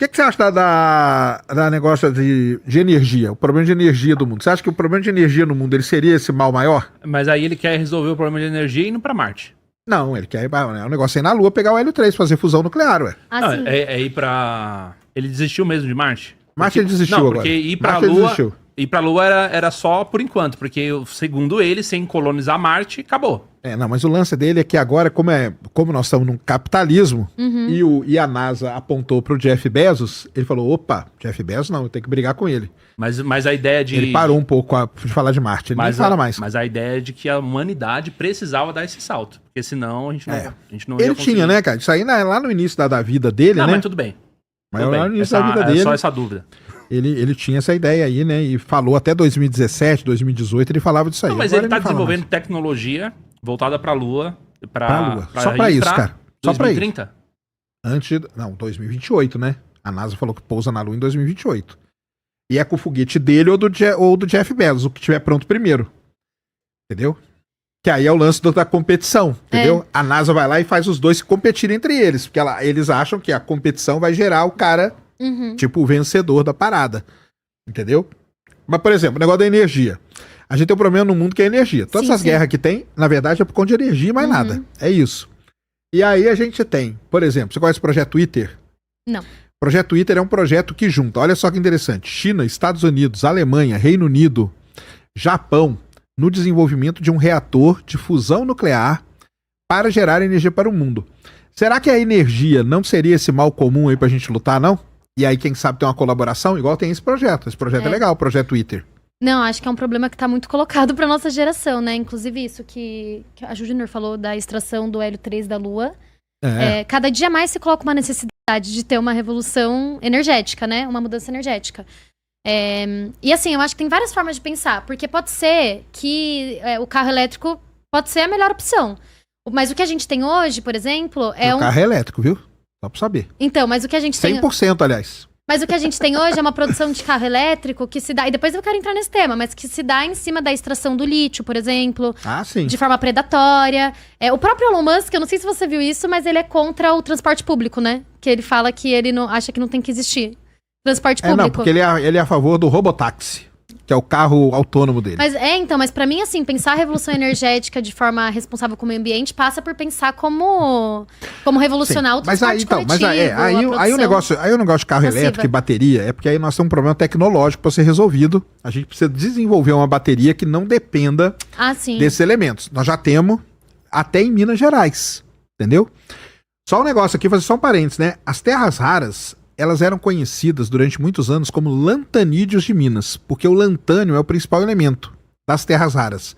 que você acha da negócio de energia? O problema de energia do mundo. Você acha que o problema de energia no mundo ele seria esse mal maior? Mas aí ele quer resolver o problema de energia indo pra Marte. Não, ele quer o negócio é ir na Lua pegar o hélio 3, fazer fusão nuclear, ué. Não, é ir pra... Ele desistiu mesmo de Marte? Marte ele desistiu agora. Porque ir pra Marte ele Lua... desistiu. Ir pra Lua era só por enquanto, porque segundo ele, sem colonizar Marte, acabou. Não, mas o lance dele é que agora, como nós estamos num capitalismo, e a NASA apontou pro Jeff Bezos, ele falou, opa, Jeff Bezos não, eu tenho que brigar com ele. Mas a ideia de... Ele parou um pouco de falar de Marte, ele nem fala mais. Mas a ideia é de que a humanidade precisava dar esse salto, porque senão a gente não ele ia conseguir. tinha, né, cara? Isso aí lá no início da vida dele, né? Mas tudo bem. Mas lá no início da vida dele... É só essa dúvida. Ele tinha essa ideia aí, né? E falou até 2017, 2018, ele falava disso aí. Não, mas agora ele tá não fala desenvolvendo mais. tecnologia voltada pra Lua. Pra Lua. Só pra isso, cara. Só pra isso. 2030? Não, 2028, né? A NASA falou que pousa na Lua em 2028. E é com o foguete dele ou do Jeff Bezos, o que tiver pronto primeiro. Entendeu? Que aí é o lance da competição, entendeu? A NASA vai lá e faz os dois se competirem entre eles, porque eles acham que a competição vai gerar o cara, tipo, o vencedor da parada. Entendeu? Mas, por exemplo, o negócio da energia. A gente tem um problema no mundo que é energia. Todas essas guerras que tem, na verdade, é por conta de energia e mais nada. É isso. E aí a gente tem, por exemplo, você conhece o Projeto Twitter? Não. O Projeto Twitter é um projeto que junta, olha só que interessante, China, Estados Unidos, Alemanha, Reino Unido, Japão, no desenvolvimento de um reator de fusão nuclear para gerar energia para o mundo. Será que a energia não seria esse mal comum aí pra gente lutar, não? E aí, quem sabe, tem uma colaboração, igual tem esse projeto. Esse projeto é legal, o Projeto Twitter. Não, acho que é um problema que tá muito colocado pra nossa geração, né? Inclusive isso que a Ju Junior falou da extração do hélio 3 da Lua. Cada dia mais se coloca uma necessidade de ter uma revolução energética, né? Uma mudança energética. E assim, eu acho que tem várias formas de pensar. Porque pode ser que o carro elétrico pode ser a melhor opção. Mas o que a gente tem hoje, por exemplo, O carro é elétrico, viu? Só pra saber. Então, mas o que a gente tem... 100%, aliás. Mas o que a gente tem hoje é uma produção de carro elétrico que se dá... E depois eu quero entrar nesse tema, mas que se dá em cima da extração do lítio, por exemplo. Ah, sim. De forma predatória. O próprio Elon Musk, eu não sei se você viu isso, mas ele é contra o transporte público, né? Que ele fala que ele não acha que não tem que existir transporte público. Não, porque ele é a favor do robotáxi, que é o carro autônomo dele. Mas pra mim, assim, pensar a revolução energética de forma responsável com o meio ambiente passa por pensar como revolucionar o transporte coletivo. Aí o negócio de carro elétrico e bateria é porque aí nós temos um problema tecnológico para ser resolvido. A gente precisa desenvolver uma bateria que não dependa desses elementos. Nós já temos até em Minas Gerais, entendeu? Só um negócio aqui, fazer só um parênteses, né? As terras raras, elas eram conhecidas durante muitos anos como lantanídeos de Minas, porque o lantânio é o principal elemento das terras raras.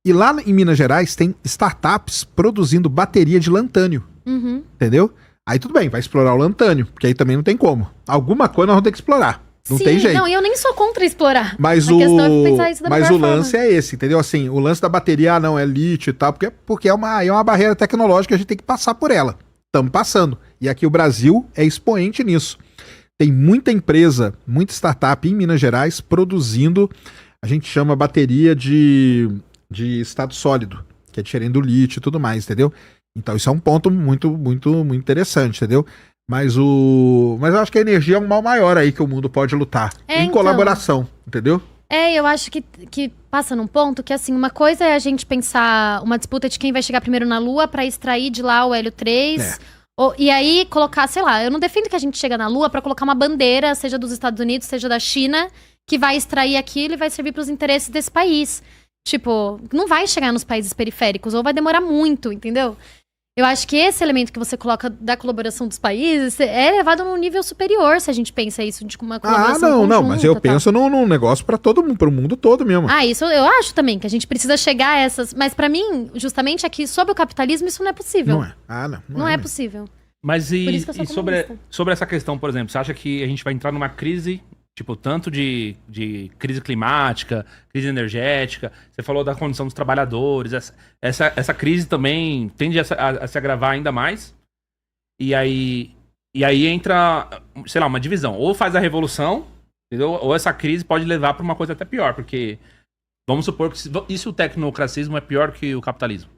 E lá em Minas Gerais tem startups produzindo bateria de lantânio, entendeu? Aí tudo bem, vai explorar o lantânio, porque aí também não tem como. Alguma coisa nós vamos ter que explorar, não tem jeito. Não, e eu nem sou contra explorar. Mas o lance é esse, entendeu? Assim, o lance da bateria, não, é lítio e tal, porque é uma barreira tecnológica, a gente tem que passar por ela. Estamos passando. E aqui o Brasil é expoente nisso. Tem muita empresa, muita startup em Minas Gerais produzindo, a gente chama bateria de estado sólido, que é diferente do lítio e tudo mais, entendeu? Então isso é um ponto muito, muito, muito interessante, entendeu? Mas eu acho que a energia é um mal maior aí que o mundo pode lutar. Em colaboração, entendeu? Eu acho que passa num ponto que, assim, uma coisa é a gente pensar uma disputa de quem vai chegar primeiro na Lua pra extrair de lá o hélio 3. E aí colocar, sei lá, eu não defendo que a gente chega na Lua pra colocar uma bandeira, seja dos Estados Unidos, seja da China, que vai extrair aquilo e vai servir pros interesses desse país. Tipo, não vai chegar nos países periféricos, ou vai demorar muito, entendeu? Eu acho que esse elemento que você coloca da colaboração dos países é levado num nível superior, se a gente pensa isso de uma colaboração não, mas eu penso num negócio pra todo mundo, pro mundo todo mesmo. Isso eu acho também, que a gente precisa chegar a essas... Mas pra mim, justamente aqui, sob o capitalismo, isso não é possível. Não é. Não é possível. Mas e sobre essa questão, por exemplo, você acha que a gente vai entrar numa crise, tipo, tanto de crise climática, crise energética, você falou da condição dos trabalhadores, essa crise também tende a se agravar ainda mais, e aí entra, sei lá, uma divisão, ou faz a revolução, entendeu? Ou essa crise pode levar para uma coisa até pior, porque vamos supor que o tecnocracismo é pior que o capitalismo.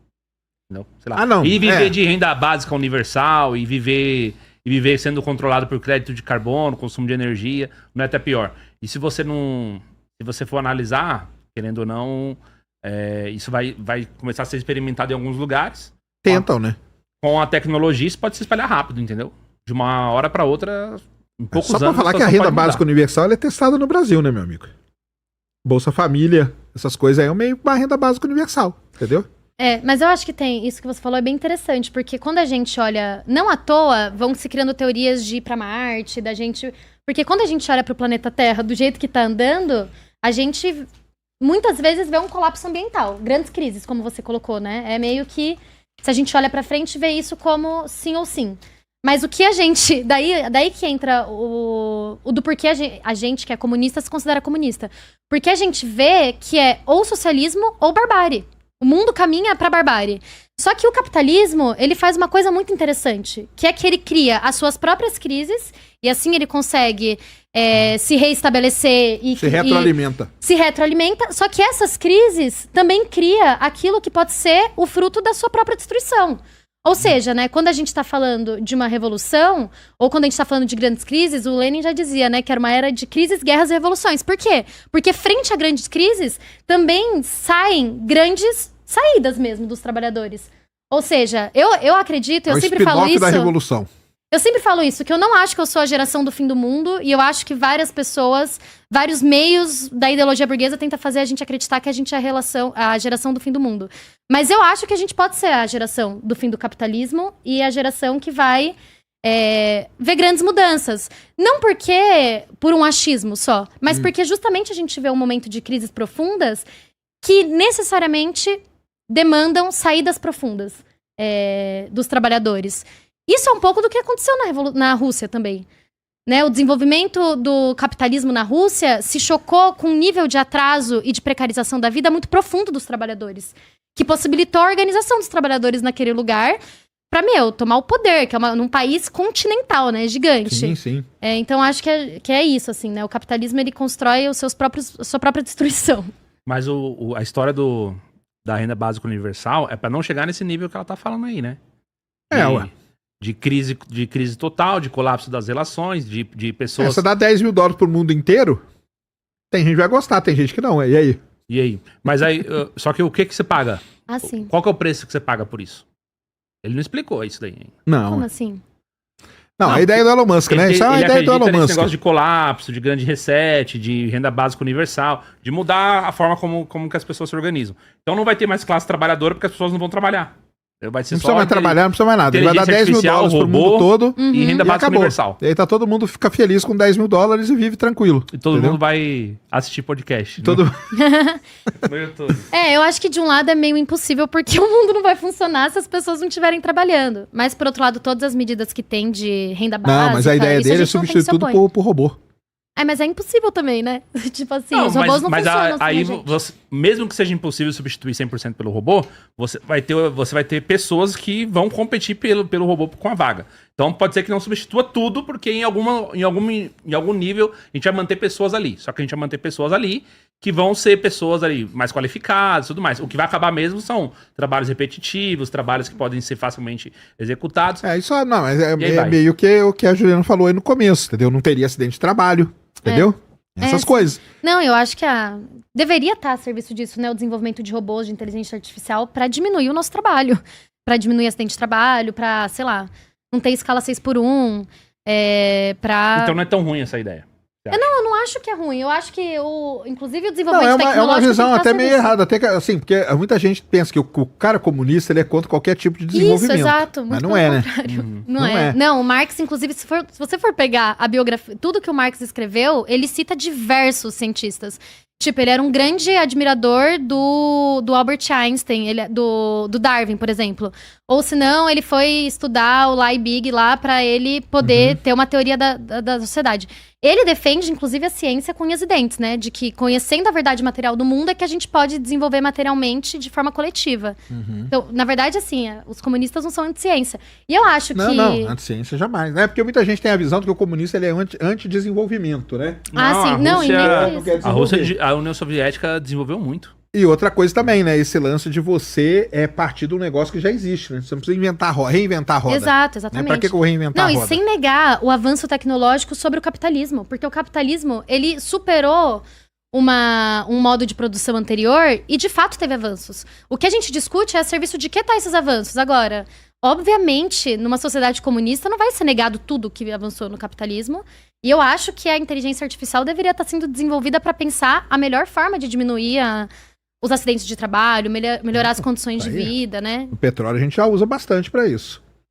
Entendeu? Sei lá. Não. E viver de renda básica universal, e viver e viver sendo controlado por crédito de carbono, consumo de energia, não é até pior. E se você for analisar, querendo ou não, isso vai começar a ser experimentado em alguns lugares. Tentam, né? Com a tecnologia, isso pode se espalhar rápido, entendeu? De uma hora para outra, em poucos anos. Só pra falar que a renda básica universal é testada no Brasil, né, meu amigo? Bolsa Família, essas coisas aí é meio uma renda básica universal, entendeu? Mas eu acho que isso que você falou é bem interessante, porque quando a gente olha, não à toa, vão se criando teorias de ir pra Marte, porque quando a gente olha pro planeta Terra do jeito que tá andando, a gente muitas vezes vê um colapso ambiental, grandes crises, como você colocou, né? É meio que, se a gente olha pra frente, vê isso como sim ou sim. Mas o que a gente, daí que entra o do porquê a gente que é comunista se considera comunista. Porque a gente vê que é ou socialismo ou barbárie. O mundo caminha pra barbárie. Só que o capitalismo, ele faz uma coisa muito interessante, que é que ele cria as suas próprias crises, e assim ele consegue se reestabelecer e... Se retroalimenta. Só que essas crises também cria aquilo que pode ser o fruto da sua própria destruição. Ou seja, né, quando a gente tá falando de uma revolução, ou quando a gente tá falando de grandes crises, o Lenin já dizia, né, que era uma era de crises, guerras e revoluções. Por quê? Porque frente a grandes crises, também saem grandes saídas mesmo dos trabalhadores. Ou seja, eu acredito, eu sempre falo isso... da revolução. Eu sempre falo isso, que eu não acho que eu sou a geração do fim do mundo, e eu acho que várias pessoas, vários meios da ideologia burguesa tentam fazer a gente acreditar que a gente é a geração do fim do mundo. Mas eu acho que a gente pode ser a geração do fim do capitalismo e a geração que vai ver grandes mudanças. Não por um achismo só, mas porque justamente a gente vê um momento de crises profundas que necessariamente demandam saídas profundas dos trabalhadores. Isso é um pouco do que aconteceu na Rússia também. Né? O desenvolvimento do capitalismo na Rússia se chocou com um nível de atraso e de precarização da vida muito profundo dos trabalhadores, que possibilitou a organização dos trabalhadores naquele lugar pra, tomar o poder, que é num país continental, né? Gigante. Sim, sim. Então, acho que é isso, assim, né? O capitalismo, ele constrói a sua própria destruição. Mas a história da renda básica universal é pra não chegar nesse nível que ela tá falando aí, né? Ué. De crise total, de colapso das relações, de pessoas... Você dá $10 mil pro mundo inteiro, tem gente que vai gostar, tem gente que não, e aí? E aí? Mas aí, só que o que você paga? Assim. Qual que é o preço que você paga por isso? Ele não explicou isso daí ainda. Não. Como assim? Não, a ideia do Elon Musk, né? Isso é uma ideia do Elon Musk. Negócio de colapso, de grande reset, de renda básica universal, de mudar a forma como que as pessoas se organizam. Então não vai ter mais classe trabalhadora porque as pessoas não vão trabalhar. Vai ser não precisa mais trabalhar, não precisa mais nada. Ele vai dar $10 mil pro mundo todo e renda básica universal. E aí todo mundo fica feliz com $10 mil e vive tranquilo. E todo mundo vai assistir podcast. No YouTube. Eu acho que de um lado é meio impossível porque o mundo não vai funcionar se as pessoas não estiverem trabalhando. Mas por outro lado, todas as medidas que tem de renda básica... Não, mas a ideia dele é substituir tudo por robô. Mas é impossível também, né? Tipo assim, os robôs não funcionam assim, aí mesmo que seja impossível substituir 100% pelo robô, você vai ter pessoas que vão competir pelo robô com a vaga. Então pode ser que não substitua tudo, porque em algum nível a gente vai manter pessoas ali. Só que a gente vai manter pessoas ali que vão ser pessoas ali mais qualificadas e tudo mais. O que vai acabar mesmo são trabalhos repetitivos, trabalhos que podem ser facilmente executados. Isso não, mas é meio que o que a Juliana falou aí no começo, entendeu? Não teria acidente de trabalho. Entendeu? Essas coisas. Não, eu acho que deveria estar a serviço disso, né? O desenvolvimento de robôs de inteligência artificial para diminuir o nosso trabalho. Para diminuir acidente de trabalho, para, sei lá, não ter escala 6x1. Então não é tão ruim essa ideia. Eu não acho que é ruim. Eu acho que, inclusive, o desenvolvimento tecnológico... É uma visão até meio errada. Até que, assim, porque muita gente pensa que o cara comunista ele é contra qualquer tipo de desenvolvimento. Isso, exato. Mas não é, né? Não é. Não, o Marx, inclusive, se você for pegar a biografia... Tudo que o Marx escreveu, ele cita diversos cientistas. Tipo, ele era um grande admirador do Albert Einstein, do Darwin, por exemplo. Ou senão, ele foi estudar o Leibniz lá pra ele poder ter uma teoria da sociedade. Ele defende, inclusive, a ciência com unhas e dentes, né? De que, conhecendo a verdade material do mundo, é que a gente pode desenvolver materialmente de forma coletiva. Então, na verdade, assim, os comunistas não são anti-ciência. E eu acho que... Não, anti-ciência jamais, né? Porque muita gente tem a visão de que o comunista ele é anti-desenvolvimento, né? Sim. A União Soviética desenvolveu muito. E outra coisa também, né? Esse lance de você partir de um negócio que já existe, né? Você não precisa reinventar a roda. Exato, exatamente. Né? Pra que eu vou reinventar a roda? Não, e sem negar o avanço tecnológico sobre o capitalismo. Porque o capitalismo, ele superou um modo de produção anterior e, de fato, teve avanços. O que a gente discute é a serviço de que tá esses avanços. Agora, obviamente, numa sociedade comunista não vai ser negado tudo que avançou no capitalismo. E eu acho que a inteligência artificial deveria estar sendo desenvolvida para pensar a melhor forma de diminuir os acidentes de trabalho, melhorar as condições de vida, né? O petróleo a gente já usa bastante para isso.